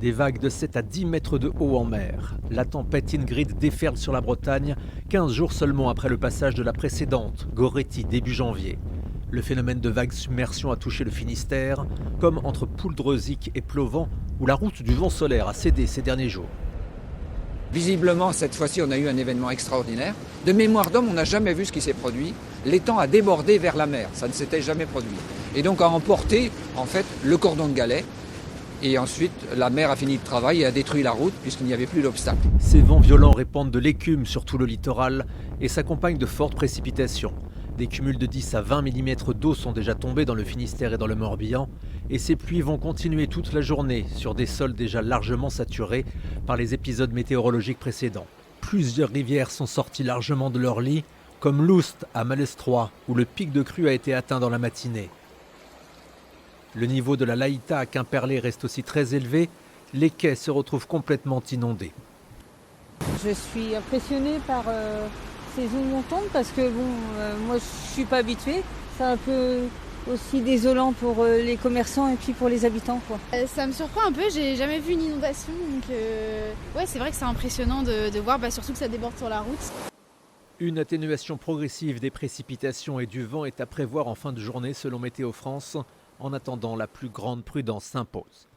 Des vagues de 7 à 10 mètres de haut en mer. La tempête Ingrid déferle sur la Bretagne 15 jours seulement après le passage de la précédente, Goretti, début janvier. Le phénomène de vague submersion a touché le Finistère, comme entre Pouldreuzic et Plovent, où la route du vent solaire a cédé ces derniers jours. Visiblement, cette fois-ci, on a eu un événement extraordinaire. De mémoire d'homme, on n'a jamais vu ce qui s'est produit. L'étang a débordé vers la mer, ça ne s'était jamais produit. Et donc a emporté, en fait, le cordon de galets. Et ensuite, la mer a fini le travail et a détruit la route puisqu'il n'y avait plus d'obstacle. Ces vents violents répandent de l'écume sur tout le littoral et s'accompagnent de fortes précipitations. Des cumuls de 10 à 20 mm d'eau sont déjà tombés dans le Finistère et dans le Morbihan. Et ces pluies vont continuer toute la journée sur des sols déjà largement saturés par les épisodes météorologiques précédents. Plusieurs rivières sont sorties largement de leur lit, comme l'Oust à Malestroit, où le pic de crue a été atteint dans la matinée. Le niveau de la Laïta à Quimperlé reste aussi très élevé. Les quais se retrouvent complètement inondés. Je suis impressionnée par ces eaux montantes parce que moi je ne suis pas habituée. C'est un peu aussi désolant pour les commerçants et puis pour les habitants, quoi. Ça me surprend un peu, j'ai jamais vu une inondation. Donc ouais, c'est vrai que c'est impressionnant de voir surtout que ça déborde sur la route. Une atténuation progressive des précipitations et du vent est à prévoir en fin de journée selon Météo France. En attendant, la plus grande prudence s'impose.